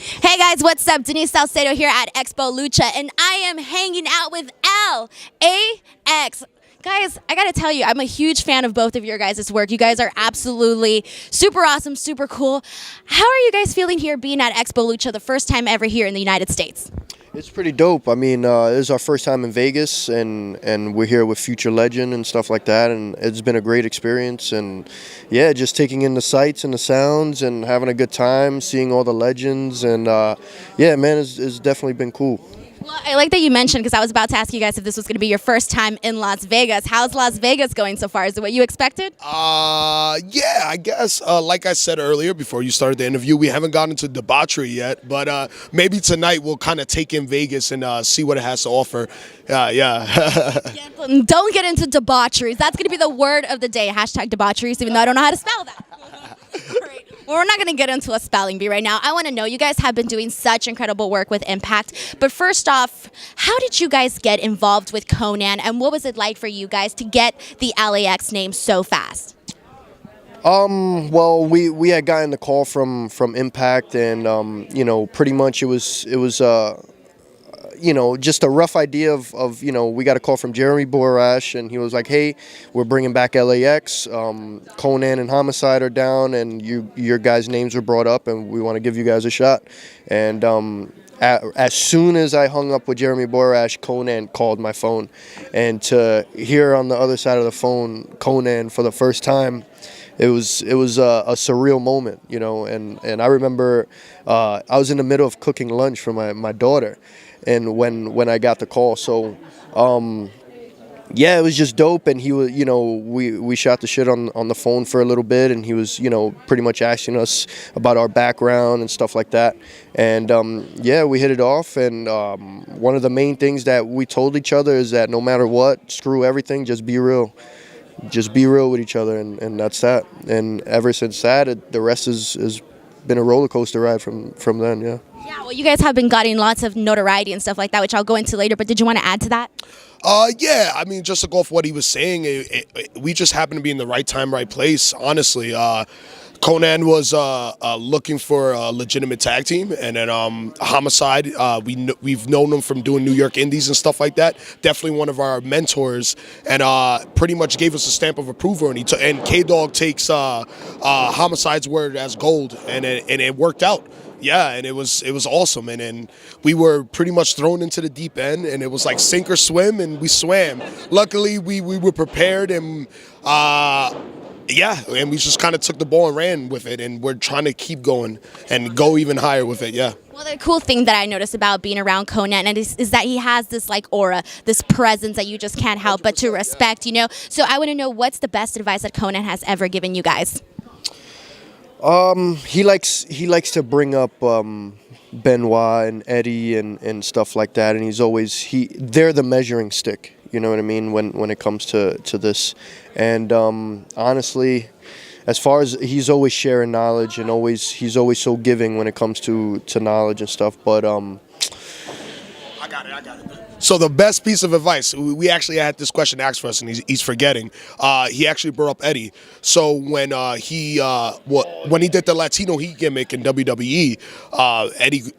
Hey guys, what's up? Denise Salcedo here at Expo Lucha, and I am hanging out with LAX. Guys, I gotta tell you, I'm a huge fan of both of your guys' work. You guys are absolutely super awesome, super cool. How are you guys feeling here being at Expo Lucha the first time ever here in the United States? It's pretty dope. I mean, this is our first time in Vegas, and we're here with Future Legend and stuff like that, and it's been a great experience. And yeah, just taking in the sights and the sounds and having a good time, seeing all the legends, and yeah, man, it's definitely been cool. Well, I like that you mentioned, because I was about to ask you guys if this was going to be your first time in Las Vegas. How's Las Vegas going so far? Is it what you expected? Yeah, I guess. Like I said earlier, before you started the interview, we haven't gotten into debauchery yet, but maybe tonight we'll kind of take in Vegas and see what it has to offer. Yeah. Don't get into debaucheries. That's going to be the word of the day. Hashtag debaucheries, even though I don't know how to spell that. Well, we're not going to get into a spelling bee right now. I want to know, you guys have been doing such incredible work with Impact. But first off, how did you guys get involved with Konnan, and what was it like for you guys to get the LAX name so fast? Well, we had gotten the call from Impact, and you know, pretty much it was you know, just a rough idea of you know, we got a call from Jeremy Borash, and he was like, hey, we're bringing back LAX, Konnan and Homicide are down, and your guys' names were brought up, and we want to give you guys a shot. And as soon as I hung up with Jeremy Borash, Konnan called my phone, and to hear on the other side of the phone Konnan for the first time, it was a surreal moment, you know. And I remember I was in the middle of cooking lunch for my daughter, and when I got the call, so yeah, it was just dope. And he was, you know, we shot the shit on the phone for a little bit, and he was, you know, pretty much asking us about our background and stuff like that. And yeah, we hit it off. And one of the main things that we told each other is that no matter what, screw everything, just be real. Just be real with each other, and that's that. And ever since that, the rest has been a roller coaster ride from then. Yeah. Yeah. Well, you guys have been getting lots of notoriety and stuff like that, which I'll go into later. But did you want to add to that? Yeah, I mean, just to go off what he was saying, we just happened to be in the right time, right place, honestly. Konnan was looking for a legitimate tag team, and then Homicide, we've known him from doing New York Indies and stuff like that. Definitely one of our mentors, and pretty much gave us a stamp of approval. And K-Dog takes Homicide's word as gold, and it worked out. Yeah, and it was awesome, and then we were pretty much thrown into the deep end, and it was like sink or swim, and we swam. Luckily, we were prepared, and yeah, and we just kind of took the ball and ran with it, and we're trying to keep going and go even higher with it, yeah. Well, the cool thing that I noticed about being around Konnan is that he has this like aura, this presence that you just can't help but to respect, you know? So I want to know, what's the best advice that Konnan has ever given you guys? He likes to bring up Benoit and Eddie and stuff like that, and they're the measuring stick. You know what I mean, when it comes to this. And honestly, as far as he's always sharing knowledge, and he's always so giving when it comes to knowledge and stuff. But I got it. So the best piece of advice, we actually had this question asked for us, and he's forgetting. He actually brought up Eddie. So when he did the Latino Heat gimmick in WWE,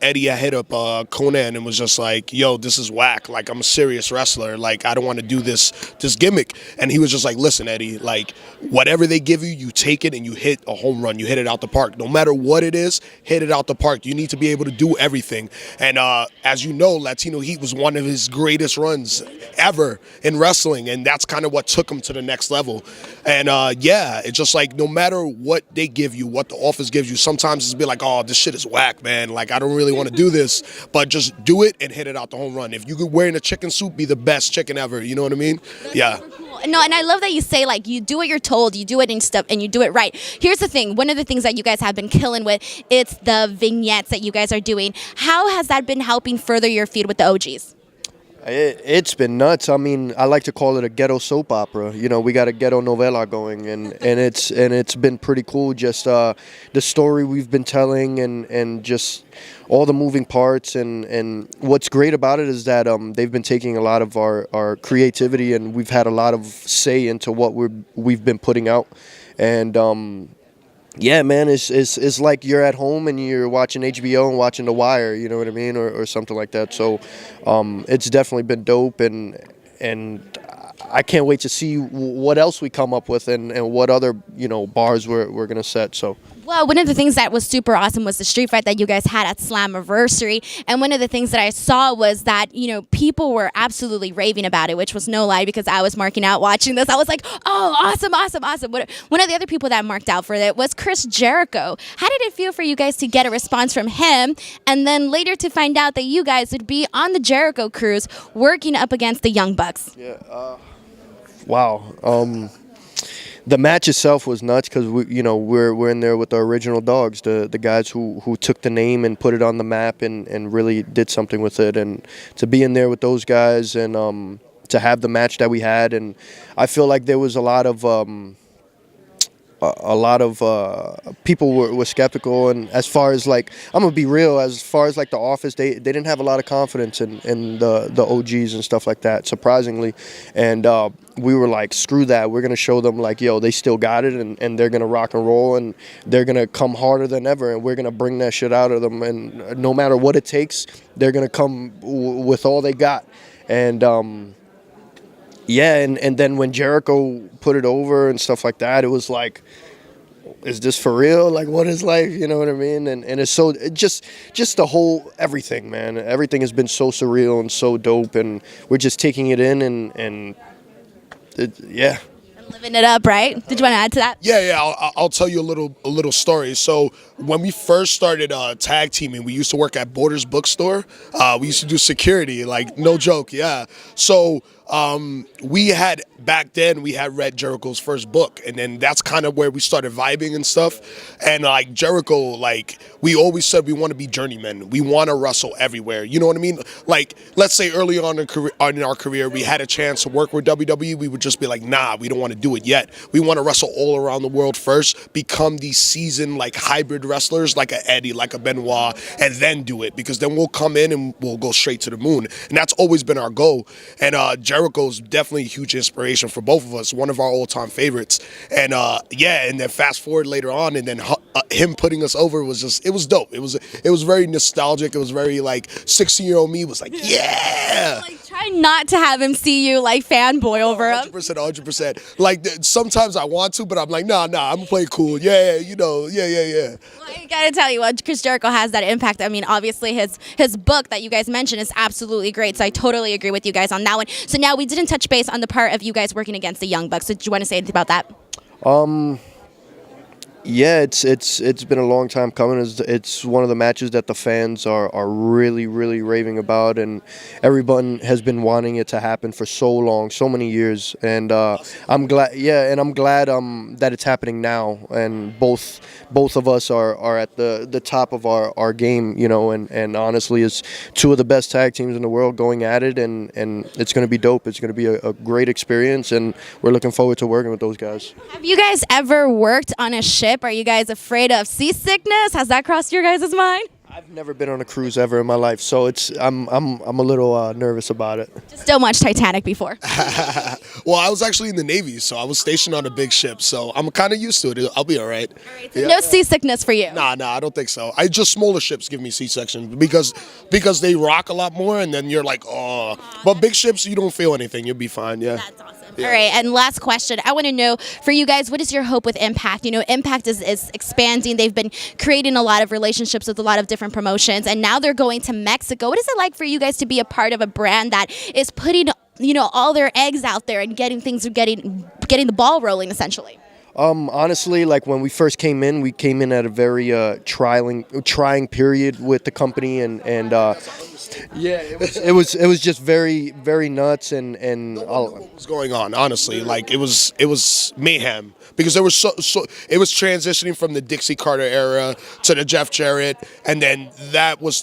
Eddie hit up Konnan and was just like, "Yo, this is whack. Like, I'm a serious wrestler. Like, I don't want to do this gimmick." And he was just like, "Listen, Eddie. Like, whatever they give you, you take it and you hit a home run. You hit it out the park. No matter what it is, hit it out the park. You need to be able to do everything." And as you know, Latino Heat was one of his greatest runs ever in wrestling, and that's kind of what took him to the next level. And yeah, it's just like, no matter what they give you, what the office gives you, sometimes it's be like, "Oh, this shit is whack, man. Like, I don't really want to do this," but just do it and hit it out the home run. If you could wear in a chicken suit, be the best chicken ever. You know what I mean? Yeah. No, and I love that you say, like, you do what you're told, you do it and stuff, and you do it right. Here's the thing. One of the things that you guys have been killing with, it's the vignettes that you guys are doing. How has that been helping further your feud with the OGs? It's been nuts. I mean, I like to call it a ghetto soap opera. You know, we got a ghetto novela going, and it's been pretty cool. Just the story we've been telling, and just all the moving parts. And what's great about it is that they've been taking a lot of our creativity, and we've had a lot of say into what we've been putting out. And Yeah, man, it's like you're at home and you're watching HBO and watching The Wire, you know what I mean, or something like that. So it's definitely been dope, and I can't wait to see what else we come up with and what other bars we're gonna set. So. Well, one of the things that was super awesome was the street fight that you guys had at Slammiversary. And one of the things that I saw was that, people were absolutely raving about it, which was no lie because I was marking out watching this. I was like, oh, awesome, awesome, awesome. One of the other people that marked out for it was Chris Jericho. How did it feel for you guys to get a response from him and then later to find out that you guys would be on the Jericho cruise working up against the Young Bucks? Yeah, wow. The match itself was nuts because we're in there with the original dogs, the guys who took the name and put it on the map and really did something with it, and to be in there with those guys and to have the match that we had, and I feel like there was a lot of people were skeptical, and as far as like I'm gonna be real, as far as like the office, they didn't have a lot of confidence in the OGs and stuff like that, surprisingly, and we were like, screw that, we're gonna show them like, yo, they still got it, and they're gonna rock and roll, and they're gonna come harder than ever, and we're gonna bring that shit out of them, and no matter what it takes, they're gonna come with all they got, and yeah, and then when Jericho put it over and stuff like that, it was like, is this for real? Like, what is life? You know what I mean? And it's so, just the whole, everything, man. Everything has been so surreal and so dope, and we're just taking it in and yeah. Living it up, right? Did you want to add to that? Yeah. I'll tell you a little story. So when we first started tag teaming, we used to work at Borders Bookstore. We used to do security, like no joke. Yeah. So we had read Jericho's first book, and then that's kind of where we started vibing and stuff. And like Jericho, like we always said, we want to be journeymen. We want to wrestle everywhere. You know what I mean? Like, let's say early on in our career, we had a chance to work with WWE. We would just be like, nah, we don't want to do it yet. We want to wrestle all around the world first, become these seasoned like hybrid wrestlers, like a Eddie, like a Benoit, and then do it, because then we'll come in and we'll go straight to the moon. And that's always been our goal. And Jericho's definitely a huge inspiration for both of us, one of our all-time favorites. And and then fast forward later on, and then him putting us over was just, it was dope. It was very nostalgic. It was very like 16-year-old me was like, yeah. Like, try not to have him see you like fanboy over him. 100%. Like sometimes I want to, but I'm like, nah, I'm gonna play cool. Yeah. Well, I gotta tell you, Chris Jericho has that impact. I mean, obviously his book that you guys mentioned is absolutely great. So I totally agree with you guys on that one. So now we didn't touch base on the part of you guys working against the Young Bucks. So do you want to say anything about that? Yeah, it's been a long time coming. It's one of the matches that the fans are really, really raving about, and everyone has been wanting it to happen for so long, so many years. And I'm glad, that it's happening now. And both of us are at the top of our game, and honestly, it's two of the best tag teams in the world going at it, and it's going to be dope. It's going to be a great experience, and we're looking forward to working with those guys. Have you guys ever worked on a ship? Are you guys afraid of seasickness? Has that crossed your guys' mind? I've never been on a cruise ever in my life, so I'm a little nervous about it. Just don't watch Titanic before. Well, I was actually in the Navy, so I was stationed on a big ship, so I'm kind of used to it. I'll be all right. So no seasickness for you? Nah, I don't think so. Just smaller ships give me C-section because they rock a lot more, and then you're like, oh. But big ships, you don't feel anything. You'll be fine, yeah. That's awesome. Yeah. All right, and last question. I want to know, for you guys, what is your hope with Impact? Impact is expanding. They've been creating a lot of relationships with a lot of different promotions, and now they're going to Mexico. What is it like for you guys to be a part of a brand that is putting, all their eggs out there and getting the ball rolling, essentially? Honestly, like when we first came in, at a very trying period with the company, and yeah, it was just very, very nuts, and what was going on, honestly, like it was mayhem, because there was it was transitioning from the Dixie Carter era to the Jeff Jarrett, and then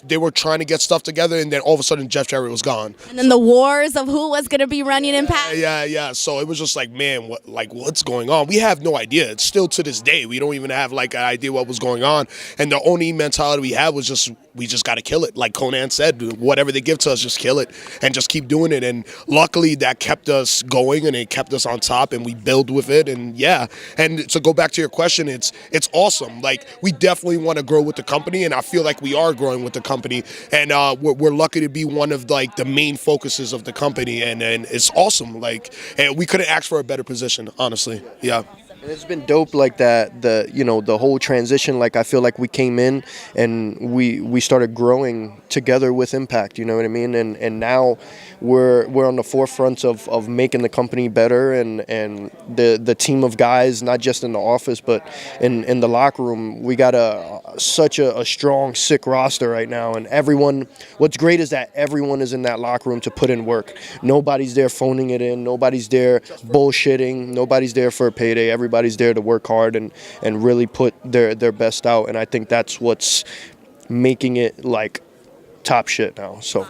they were trying to get stuff together, and then all of a sudden Jeff Jarrett was gone, and then the wars of who was going to be running Impact. Yeah. So it was just like, man, what's going on? We have no idea. It's still to this day. We don't even have like an idea what was going on. And the only mentality we had was we just got to kill it. Like Konnan said, whatever they give to us, just kill it and just keep doing it. And luckily that kept us going and it kept us on top and we build with it. And yeah, and to go back to your question, it's awesome. Like we definitely want to grow with the company, and I feel like we are growing with the company. And we're lucky to be one of like the main focuses of the company, and it's awesome. Like, and we couldn't ask for a better position, honestly. Yeah. And it's been dope like that, the whole transition. Like I feel like we came in and we started growing together with Impact, you know what I mean? And now we're on the forefront of making the company better, and the team of guys, not just in the office but in the locker room. We got such a strong, sick roster right now, and what's great is that everyone is in that locker room to put in work. Nobody's there phoning it in, nobody's there bullshitting, nobody's there for a payday. Everybody's there to work hard and really put their best out, and I think that's what's making it like top shit now. So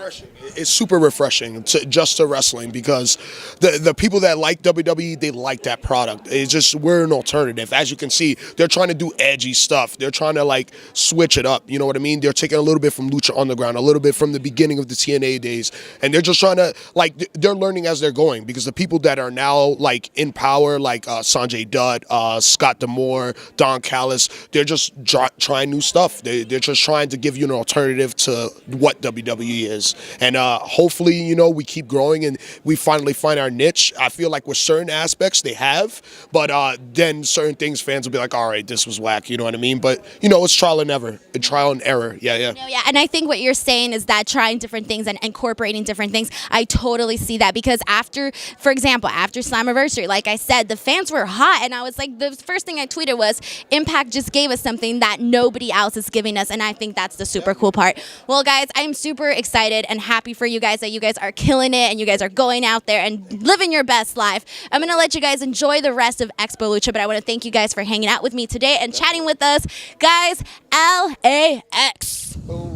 it's super refreshing to wrestling, because the people that like WWE, they like that product. It's just, we're an alternative. As you can see, they're trying to do edgy stuff. They're trying to like switch it up. You know what I mean? They're taking a little bit from Lucha Underground, a little bit from the beginning of the TNA days, and they're just trying to like, they're learning as they're going, because the people that are now like in power, like Sanjay Dutt, Scott D'Amore, Don Callis, they're just trying new stuff. They're just trying to give you an alternative to what WWE is. And hopefully, you know, we keep growing and we finally find our niche. I feel like with certain aspects they have, but then certain things fans will be like, all right, this was whack, you know what I mean? But, you know, it's trial and error. Yeah. No, yeah, and I think what you're saying is that trying different things and incorporating different things, I totally see that, because for example, after Slammiversary, like I said, the fans were hot, and I was like, the first thing I tweeted was, Impact just gave us something that nobody else is giving us, and I think that's the super cool part. Well, guys, I'm super excited and happy for you guys that you guys are killing it and you guys are going out there and living your best life. I'm going to let you guys enjoy the rest of Expo Lucha, but I want to thank you guys for hanging out with me today and chatting with us. Guys, LAX. Boom.